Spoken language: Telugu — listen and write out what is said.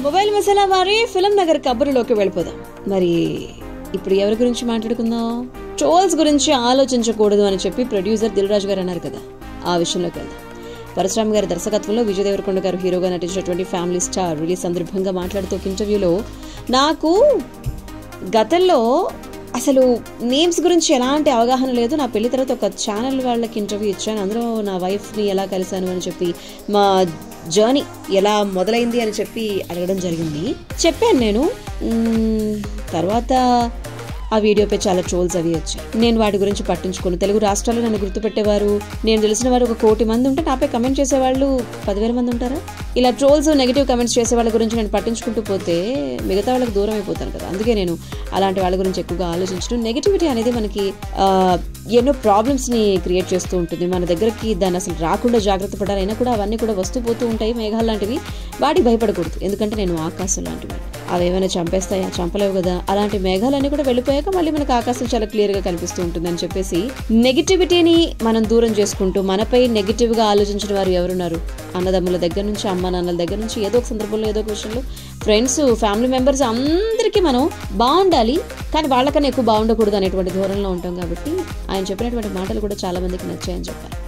మొబైల్ మసాలా వారి ఫిల్మ్ నగర్ కబుర్లోకి వెళ్ళిపోదాం. మరి ఇప్పుడు ఎవరి గురించి మాట్లాడుకుందాం? ట్రోల్స్ గురించి ఆలోచించకూడదు అని చెప్పి ప్రొడ్యూసర్ దిల్ రాజు గారు అన్నారు కదా, ఆ విషయంలోకి వెళ్దాం. పరశురామ్ గారి దర్శకత్వంలో విజయ్ దేవరకొండ గారు హీరోగా నటించినటువంటి ఫ్యామిలీ స్టార్ రిలీజ్ సందర్భంగా మాట్లాడుతూ ఒక ఇంటర్వ్యూలో, నాకు గతంలో అసలు నేమ్స్ గురించి ఎలాంటి అవగాహన లేదు, నా పెళ్లి తర్వాత ఒక ఛానల్ వాళ్ళకి ఇంటర్వ్యూ ఇచ్చాను, అందులో నా వైఫ్ని ఎలా కలిశాను అని చెప్పి, మా జర్నీ ఎలా మొదలైంది అని చెప్పి అడగడం జరిగింది. చెప్పాను నేను. తర్వాత ఆ వీడియోపై చాలా ట్రోల్స్ అవి వచ్చాయి. నేను వాటి గురించి పట్టించుకోను. తెలుగు రాష్ట్రాల్లో నన్ను గుర్తుపెట్టేవారు, నేను తెలిసిన వారు 1 కోటి మంది ఉంటే నాపై కమెంట్ చేసేవాళ్ళు 10,000 మంది ఉంటారా? ఇలా ట్రోల్స్ నెగిటివ్ కమెంట్స్ చేసే వాళ్ళ గురించి నేను పట్టించుకుంటూ పోతే మిగతా వాళ్ళకి దూరం అయిపోతాను కదా. అందుకే నేను అలాంటి వాళ్ళ గురించి ఎక్కువగా ఆలోచించడం. నెగిటివిటీ అనేది మనకి ఎన్నో ప్రాబ్లమ్స్ని క్రియేట్ చేస్తూ ఉంటుంది. మన దగ్గరికి దాన్ని అసలు రాకుండా జాగ్రత్త పడాలైనా కూడా అవన్నీ కూడా వస్తూ పోతూ ఉంటాయి. మేఘాలు లాంటివి, వాటికి భయపడకూడదు. ఎందుకంటే నేను ఆకాశం లాంటివి, అవి ఏమైనా చంపేస్తాయా? చంపలేవు కదా. అలాంటి మేఘాలన్నీ కూడా వెళ్ళిపోయాక మళ్ళీ మనకు ఆకాశం చాలా క్లియర్గా కనిపిస్తూ ఉంటుంది అని చెప్పేసి నెగిటివిటీని మనం దూరం చేసుకుంటూ, మనపై నెగిటివ్గా ఆలోచించిన వారు ఎవరున్నారు? అన్నదమ్ముల దగ్గర నుంచి, అమ్మ నాన్నల దగ్గర నుంచి, ఏదో ఒక సందర్భంలో ఏదో ఒక విషయంలో ఫ్రెండ్స్, ఫ్యామిలీ మెంబర్స్ అందరికీ మనం బాగుండాలి, కానీ వాళ్ళకన్నా ఎక్కువ బాగుండకూడదు అనేటువంటి ధోరణిలో ఉంటాం. కాబట్టి ఆయన చెప్పినటువంటి మాటలు కూడా చాలా మందికి నచ్చాయని చెప్పారు.